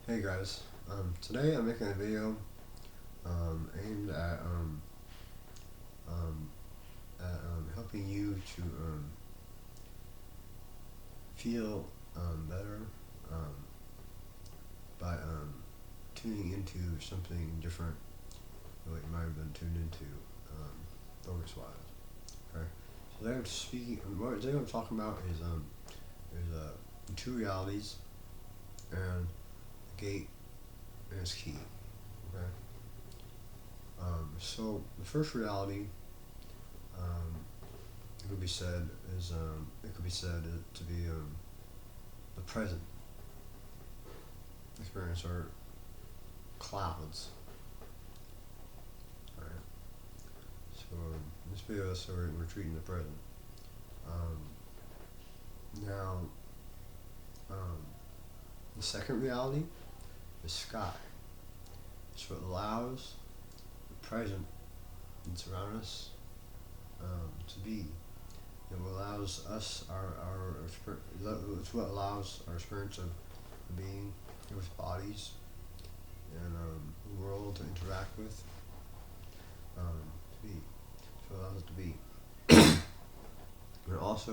Hey guys, today I'm making a video aimed um, at helping you to feel better um, by tuning into something different than what you might have been tuned into focus-wise. Okay, so today I'm talking about is two realities and a gate and its key. Okay, so the first reality. Um, it could be said to be the present experience or clouds. All right. So in this video, we're treating the present. Um, Now, um, the second reality is sky. It's what allows the present that's around us to be. It allows us it's what allows our experience of being with bodies and the world to interact with to be. So it allows it to be. But also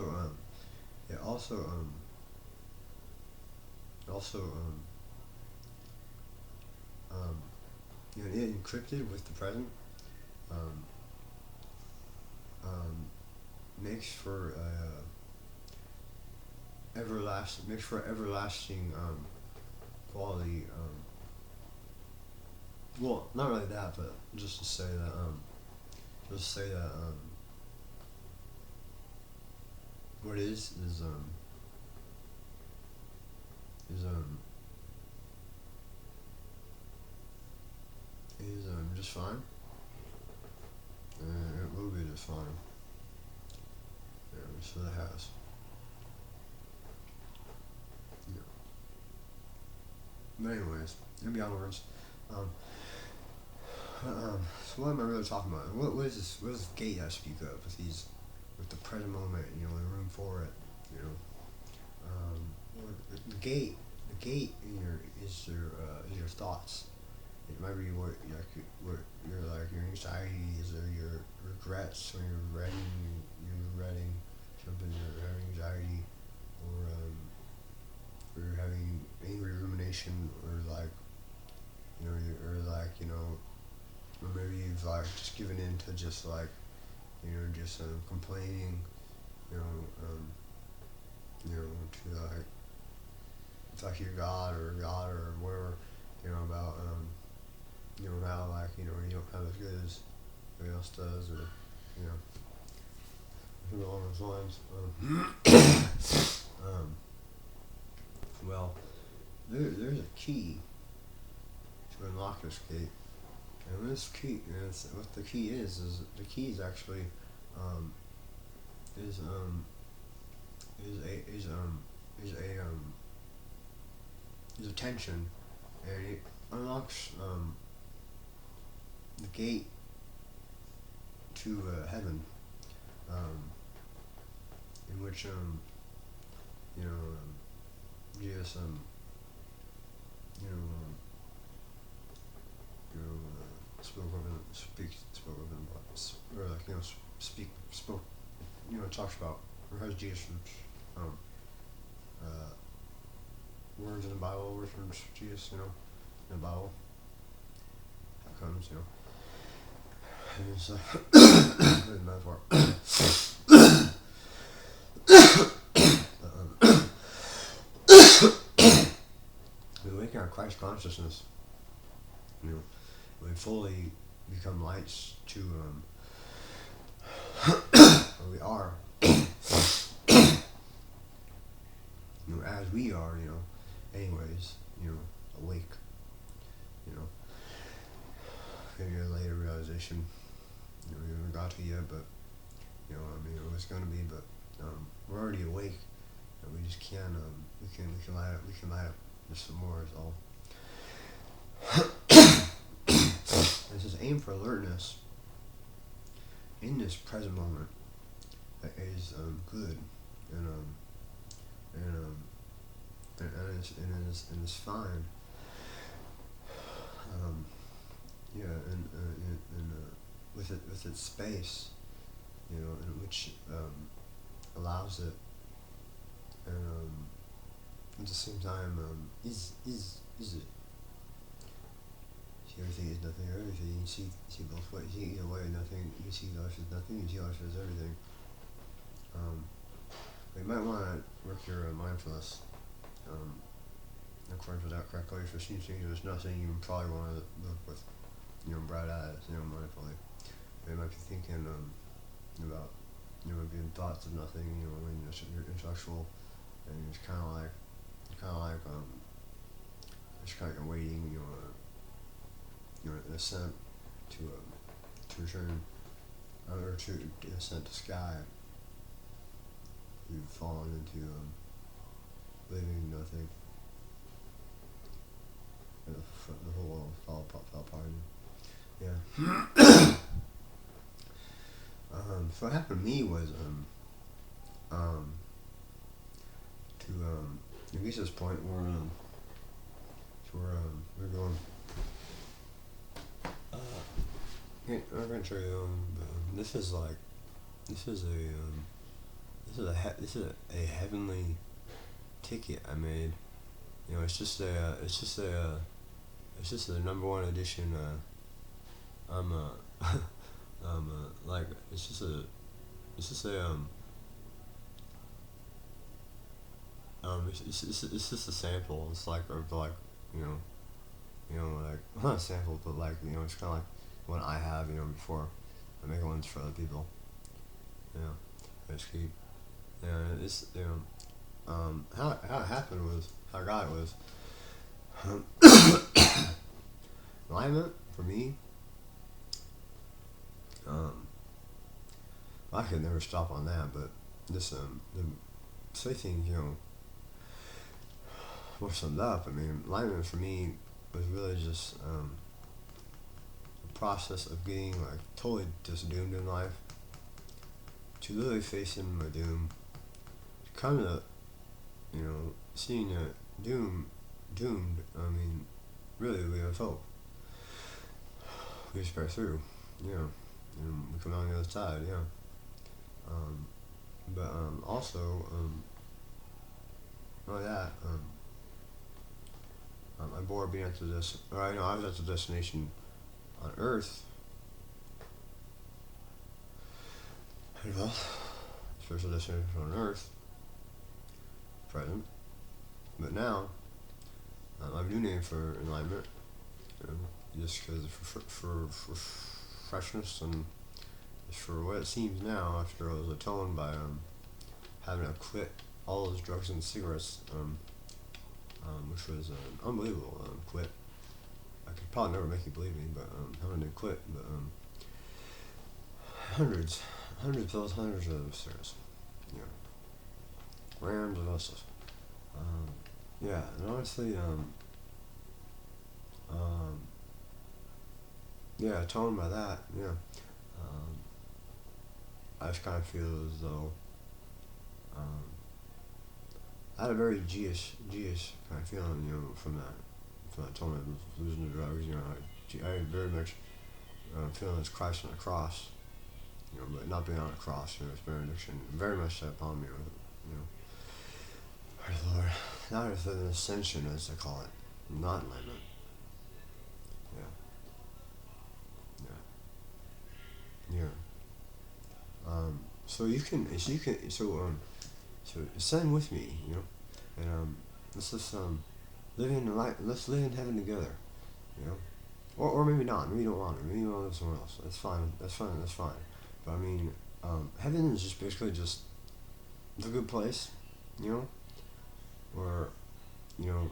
it also it also um, it encrypted with the present um, um, makes for everlasting quality. Well, not really that, but just to say that what it is just fine. It will be just fine. Yeah, so it has. Yeah. But anyways, and beyond words. Um, so what am I really talking about? What is this? What is this gate I speak of with the present moment? The room for it. You know, well, the gate in is your thoughts. It might be what your anxieties or your regrets when you're writing something, you're having anxiety or you're having angry rumination or maybe you've just given in to just just complaining, you know, um, to your God or whatever, about how you don't have as good as everybody else does, or you know something along those lines. Um, well, there's a key to unlock this gate. And this key, what the key is the key is actually um, is is a is is a is attention, and it unlocks the gate to heaven, um, in which Jesus you know um, spoke of it, or spoke, talks about, or has Jesus um, uh, words in the Bible, words from Jesus, in the Bible. How comes, and it's a metaphor. We awaken our Christ consciousness, we fully become lights to or we are, as we are, anyways, awake, you know, maybe a later realization, we haven't got to yet, but, it was gonna be, but, we're already awake, and we just can't, we can light up just some more is all. This is aim for alertness in this present moment that is good and and it's fine. um, yeah, with its space, in which allows it, and at the same time, is it. See, everything is nothing or everything. You see both ways. You see either way, nothing. You see life as nothing. You see life as everything. Um, you might want to work your mindfulness. Um, according to that correctly, if it seems to you there's nothing, you probably want to look with, bright eyes, mindfully. You might be thinking about, being thoughts of nothing, when you're intellectual, and it's kind of like, it's kind of waiting, an ascent to return, or to ascent to sky. You've fallen into living nothing, and the whole world fell apart. Yeah. So what happened to me was um, to reach this point where we're going. I'm gonna show you. This is like this is a heavenly ticket I made. It's just a number one edition. I'm like it's just a it's just a sample. It's like of like you know like not a sample, but like it's kind of like one I have before I make ones for other people. I just keep it's how it happened was how I got it was um, alignment for me. Um, I could never stop on that, but this the say things more summed up. I mean, alignment for me was really just a process of getting like totally just doomed in life to literally facing my doom, kind of seeing it doomed. I mean, really we have hope. We just bear through, and we come out on the other side, Um, but also not only that I'm bored being at this, or I was at the destination on Earth. Well, spiritual destination on Earth, present. But now, I have a new name for enlightenment, just because for freshness and just for what it seems now after I was atoned by having to quit all those drugs and cigarettes, which was unbelievable. Quit. I could probably never make you believe me, but having to quit, but hundreds, hundreds of cigarettes, grams of other stuff. Um, yeah, and honestly, um, yeah, atoned by that, um, I just kind of feel as though um, I had a very G-ish kind of feeling, from that atonement, losing the drugs, I very much feeling as Christ on the cross, but not being on the cross, it's benediction, very much set upon me, Praise the Lord. Not as an ascension, as they call it, not enlightenment. Yeah, yeah. So ascend with me, and let's just live in the light. Let's live in heaven together, you know, or maybe not. Maybe you don't want it. Maybe you want to live somewhere else. That's fine. That's fine. That's fine. But I mean, heaven is just basically just the good place, where you know,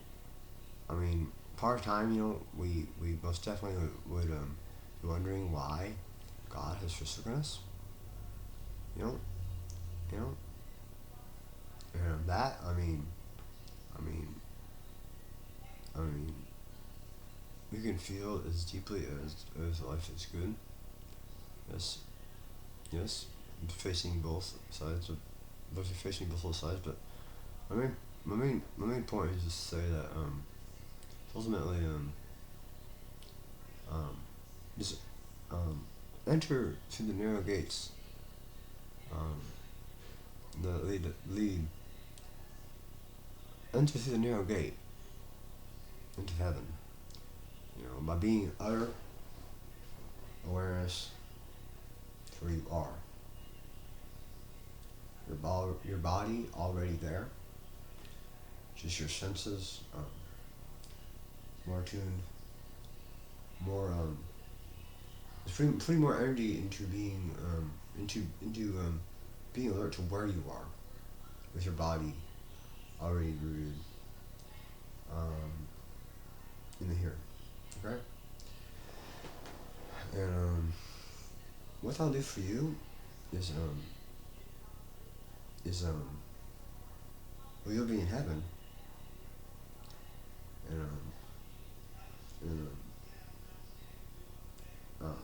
I mean, part of time, we most definitely would be wondering why God has forsaken us, you know, you know, and that I mean, I mean, we can feel as deeply as life is good. Yes, yes, facing both sides of, both facing both sides. But my main point is just to say that ultimately Just enter through the narrow gates. Um, the lead. Enter through the narrow gate into heaven. By being utter awareness for where you are. Your body already there. Just your senses more tuned, more putting more energy into being being alert to where you are, with your body already rooted in the here. Okay. And what I'll do for you is well, you'll be in heaven, and and and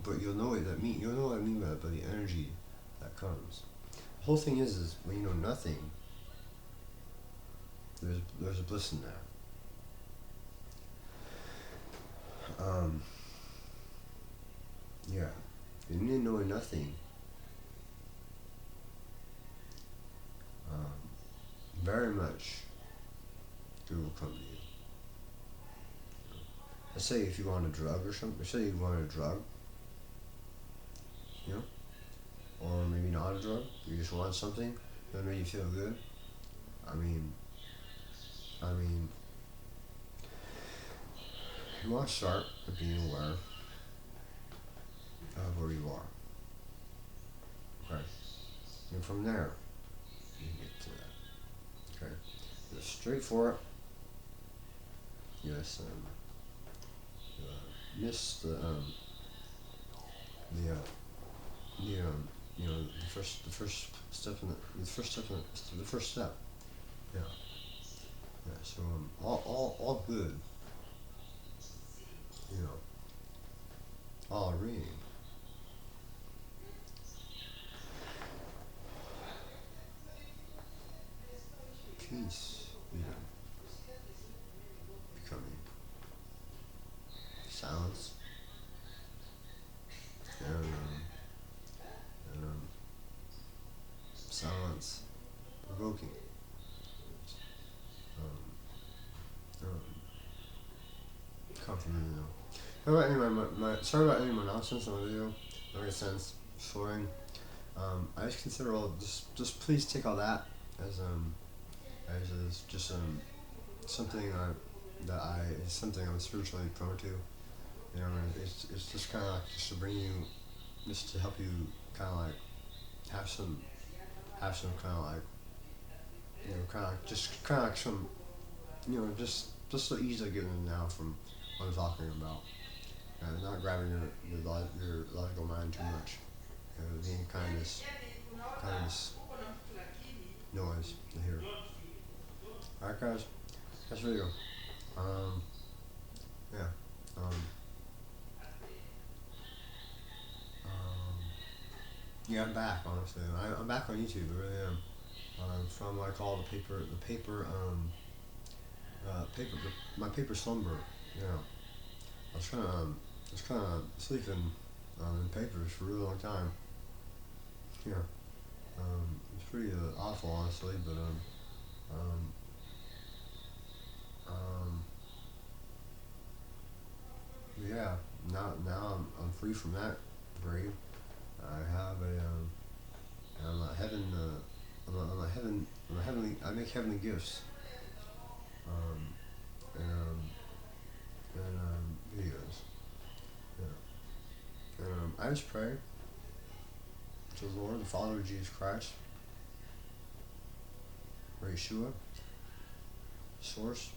but you'll know what that mean. You'll know what I mean by the energy that comes. The whole thing is when you know nothing, there's a bliss in that. Yeah, and in knowing nothing, very much good will come to you. Let's say if you want a drug or something. Say you want a drug, or maybe not a drug. You just want something that made you feel good. I mean, you want to start with being aware of where you are. Okay, and from there, you can get to that. Okay, go straight for it. Yes, miss the the first step the first step. Yeah, yeah. So all good. All reading. Peace, becoming silence, and silence provoking. Um, Comforting, sorry about any of my nonsense on the video. That makes sense. Slurring. I just consider just please take all that as just something something I'm spiritually prone to. It's just kind of like just to bring you, just to help you kind of like have some kind of like just kind of like some just the ease I get in now from what I'm talking about. Not grabbing your logical mind too much. Being kind of this noise to hear. Alright guys, that's video. Yeah. Yeah, I'm back. Honestly, I'm back on YouTube. I really am. From what I call the paper, my paper slumber. Yeah, I was kind of sleeping in papers for a really long time. Yeah, it's pretty awful, honestly. But yeah. Now I'm free from that grave. I have I'm a heaven. I'm a heavenly. I make heavenly gifts. Um, and videos. Yeah. I just pray to the Lord, the Father of Jesus Christ, or Yeshua, Source,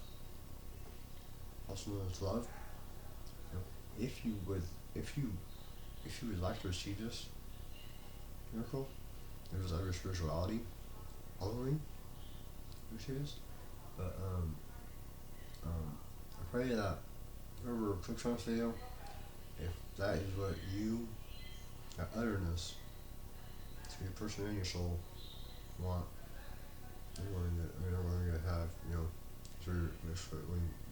also known as love. If you would like to receive this miracle, there was other spirituality only receive this. But I pray that whoever clicks on this video, if that is what you, that otherness, to your person and your soul want, you're going to have, through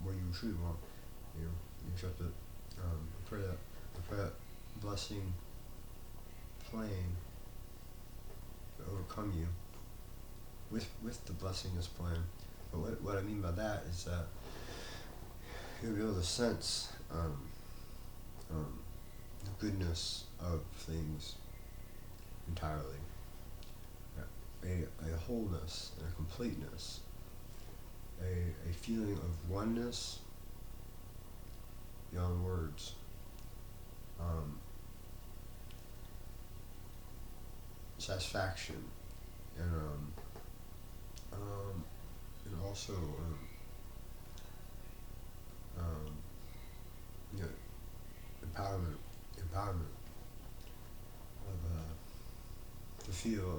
where you you truly want. You know, you just have to pray that blessing plane to overcome you with the blessingness plan. But what I mean by that is that you'll be able to sense the goodness of things entirely. A wholeness and a completeness, a feeling of oneness beyond words. Satisfaction and also you know, empowerment of to feel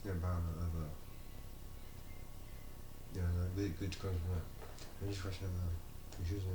the empowerment of the good comes from that. I just question of the confusing.